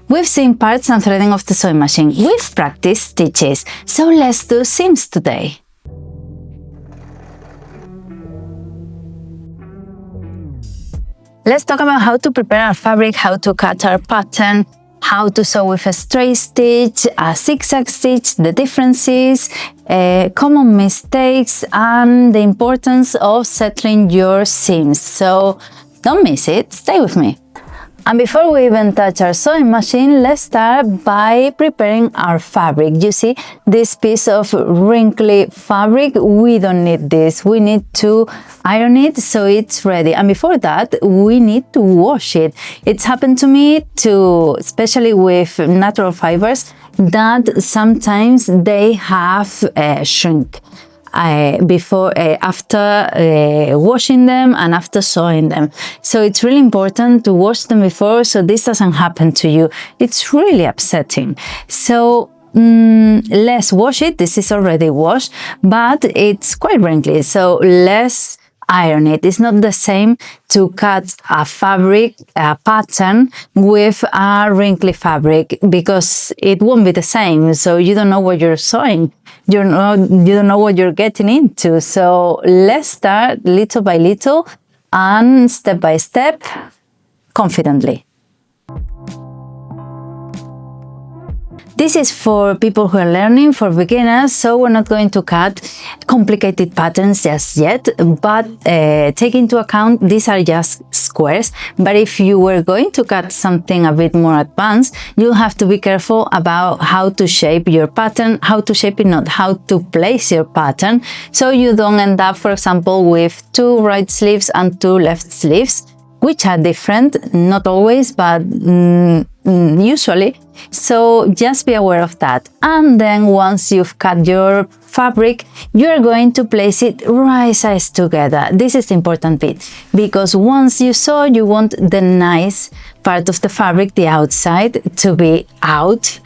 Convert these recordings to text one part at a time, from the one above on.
We've seen parts and threading of the sewing machine. We've practiced stitches, so let's do seams today. Let's talk about how to prepare our fabric, how to cut our pattern, how to sew with a straight stitch, a zigzag stitch, the differences, common mistakes, and the importance of settling your seams. So don't miss it, stay with me. And before we even touch our sewing machine, let's start by preparing our fabric. You see this piece of wrinkly fabric? We don't need this. We need to iron it so it's ready. And before that, we need to wash it. It's happened to me too, especially with natural fibers, that sometimes they have shrink. After washing them and after sewing them. So it's really important to wash them before so this doesn't happen to you. It's really upsetting. So let's wash it. This is already washed, but it's quite wrinkly. So let's iron it. It's not the same to cut a fabric, a pattern with a wrinkly fabric because it won't be the same. So you don't know what you're sewing. You don't know what you're getting into. So let's start little by little and step by step, confidently. This is for people who are learning, for beginners, so we're not going to cut complicated patterns just yet, but take into account these are just squares. But if you were going to cut something a bit more advanced, you'll have to be careful about how to shape your pattern, how to shape it, not how to place your pattern, so you don't end up, for example, with 2 right sleeves and 2 left sleeves, which are different, not always, but usually. So just be aware of that. And then once you've cut your fabric, you're going to place it right sides together. This is the important bit, because once you sew, you want the nice part of the fabric, the outside, to be out.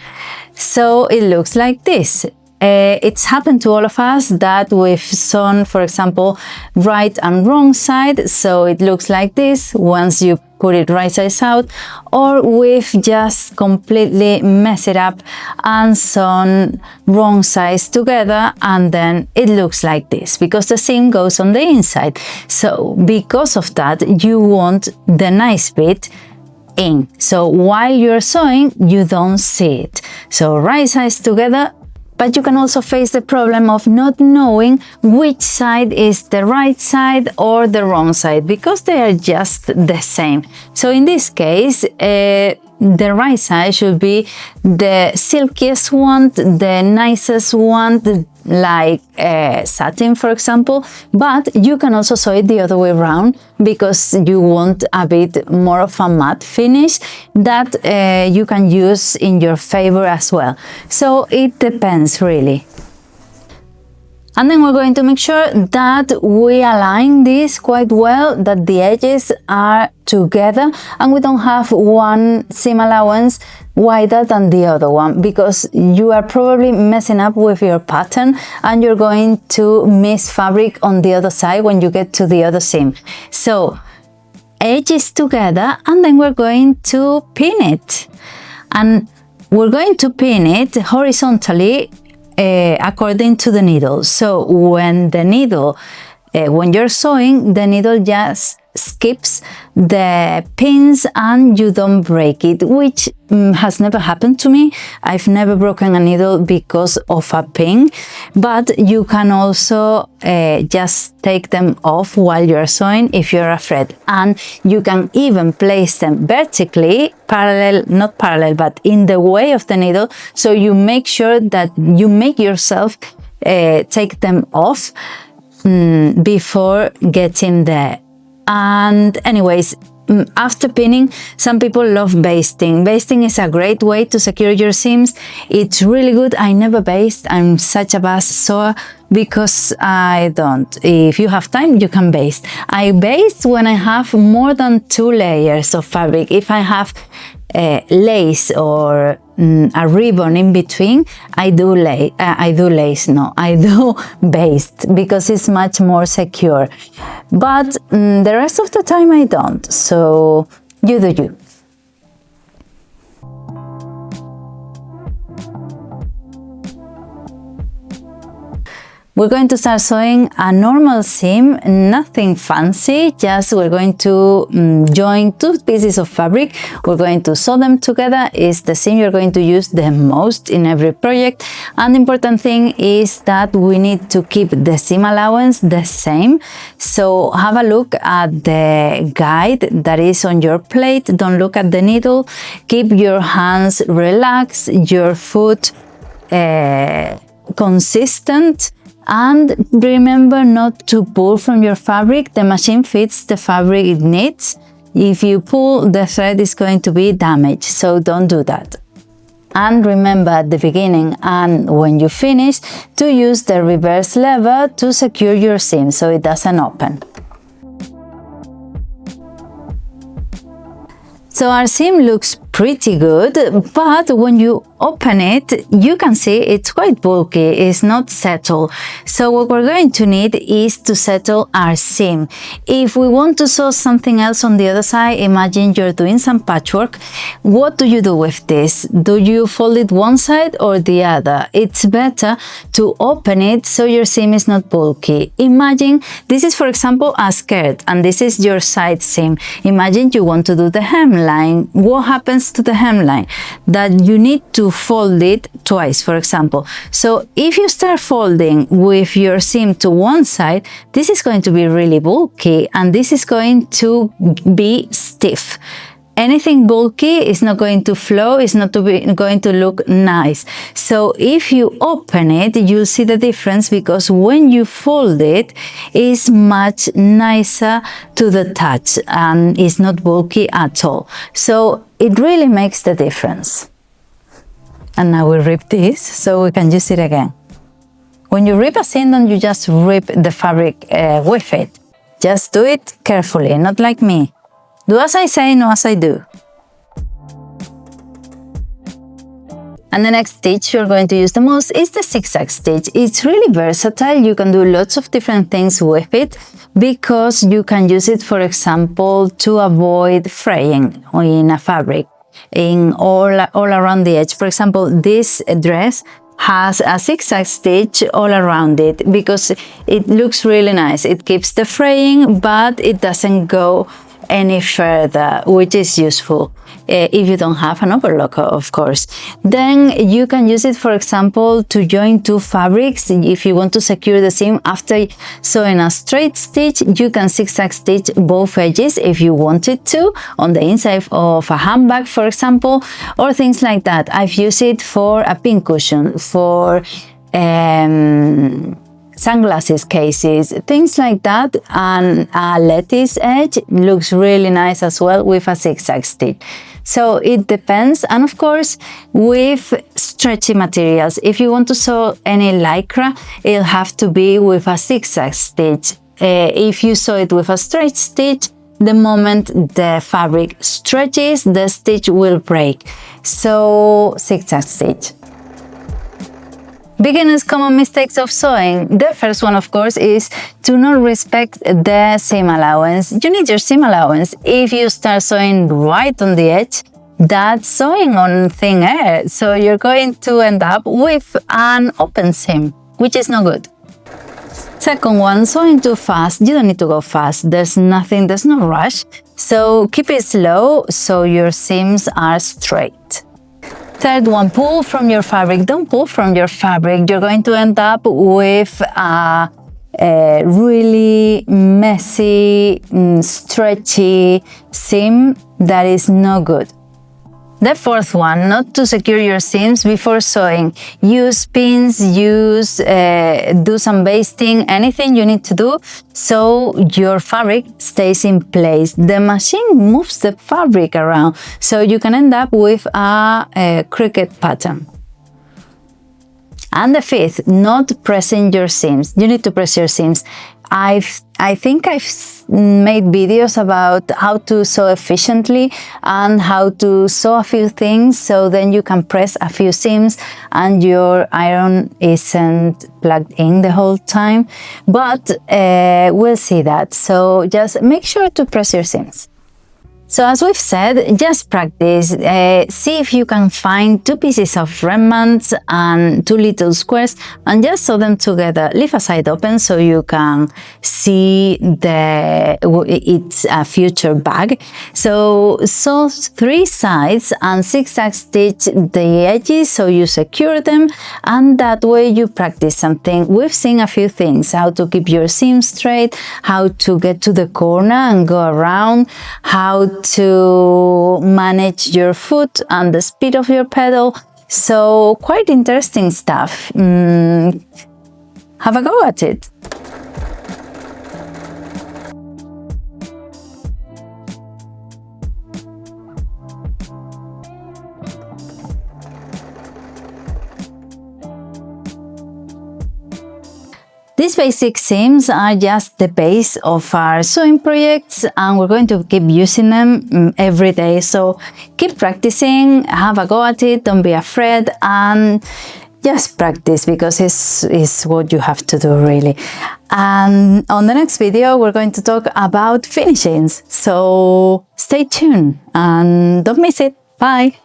So it looks like this. It's happened to all of us that we've sewn, for example, right and wrong side, so it looks like this once you put it right sides out, or we've just completely messed it up and sewn wrong sides together, and then it looks like this because the seam goes on the inside. So because of that, you want the nice bit in. So while you're sewing, you don't see it. So right sides together. But you can also face the problem of not knowing which side is the right side or the wrong side, because they are just the same. So in this case, the right side should be the silkiest one, the nicest one, like satin, for example, but you can also sew it the other way around because you want a bit more of a matte finish that you can use in your favor as well. So it depends really. And then we're going to make sure that we align this quite well, that the edges are together and we don't have one seam allowance wider than the other one, because you are probably messing up with your pattern and you're going to miss fabric on the other side when you get to the other seam. So edges together, and then we're going to pin it. And we're going to pin it horizontally according to the needle. So when the needle, when you're sewing, the needle just skips the pins and you don't break it, which has never happened to me. I've never broken a needle because of a pin, but you can also just take them off while you're sewing if you're afraid. And you can even place them vertically, parallel, not parallel, but in the way of the needle, so you make sure that you make yourself take them off before getting there. And anyways, after pinning, some people love basting. Basting is a great way to secure your seams. It's really good. I never baste. I'm such a bad sewer because I don't. If you have time, you can baste. I baste when I have more than 2 layers of fabric. If I have lace or a ribbon in between, I do baste because it's much more secure. But the rest of the time I don't. So you do you. We're going to start sewing a normal seam, nothing fancy, just we're going to join two pieces of fabric. We're going to sew them together. It's the seam you're going to use the most in every project. And the important thing is that we need to keep the seam allowance the same. So have a look at the guide that is on your plate. Don't look at the needle. Keep your hands relaxed, your foot consistent, and remember not to pull from your fabric. The machine fits the fabric it needs. If you pull, the thread is going to be damaged, so don't do that. And remember at the beginning and when you finish to use the reverse lever to secure your seam so it doesn't open. So our seam looks pretty good, but when you open it, you can see it's quite bulky, it's not settled. So what we're going to need is to settle our seam. If we want to sew something else on the other side, imagine you're doing some patchwork. What do you do with this? Do you fold it one side or the other? It's better to open it so your seam is not bulky. Imagine this is, for example, a skirt and this is your side seam. Imagine you want to do the hemline. What happens to the hemline? That you need to fold it twice, for example. So if you start folding with your seam to one side, this is going to be really bulky and this is going to be stiff. Anything bulky is not going to flow, it's not going to look nice. So if you open it, you'll see the difference because when you fold it, it's much nicer to the touch and it's not bulky at all. So it really makes the difference. And now we rip this so we can use it again. When you rip a seam, don't you just rip the fabric with it. Just do it carefully, not like me. Do as I say, not as I do. And the next stitch you're going to use the most is the zigzag stitch. It's really versatile. You can do lots of different things with it because you can use it, for example, to avoid fraying in a fabric, in all around the edge. For example, this dress has a zigzag stitch all around it because it looks really nice. It keeps the fraying, but it doesn't go any further, which is useful if you don't have an overlock, of course. Then you can use it, for example, to join two fabrics. If you want to secure the seam after sewing a straight stitch, you can zigzag stitch both edges if you wanted to, on the inside of a handbag, for example, or things like that. I've used it for a pincushion, for sunglasses cases, things like that, and a lattice edge looks really nice as well with a zigzag stitch. So it depends, and of course with stretchy materials, if you want to sew any lycra, it'll have to be with a zigzag stitch. If you sew it with a straight stitch, the moment the fabric stretches, the stitch will break. So zigzag stitch. Beginners' common mistakes of sewing. The first one, of course, is to not respect the seam allowance. You need your seam allowance. If you start sewing right on the edge, that's sewing on thin air. So you're going to end up with an open seam, which is not good. Second one, sewing too fast. You don't need to go fast. There's no rush. So keep it slow so your seams are straight. Third one, pull from your fabric. Don't pull from your fabric. You're going to end up with a really messy, stretchy seam that is no good. The fourth one, not to secure your seams before sewing. Use pins, do some basting, anything you need to do so your fabric stays in place. The machine moves the fabric around, so you can end up with a cricket pattern. And the fifth, not pressing your seams. You need to press your seams. I think I've made videos about how to sew efficiently and how to sew a few things so then you can press a few seams and your iron isn't plugged in the whole time. But we'll see that. So just make sure to press your seams. So as we've said, just practice. See if you can find 2 pieces of remnants and 2 little squares and just sew them together. Leave a side open so you can see it's a future bag. So sew 3 sides and zigzag stitch the edges so you secure them, and that way you practice something. We've seen a few things: how to keep your seam straight, how to get to the corner and go around, how to manage your foot and the speed of your pedal. So quite interesting stuff. Have a go at it. These basic seams are just the base of our sewing projects, and we're going to keep using them every day. So keep practicing, have a go at it, don't be afraid, and just practice, because it's what you have to do, really. And on the next video, we're going to talk about finishings. So stay tuned and don't miss it. Bye.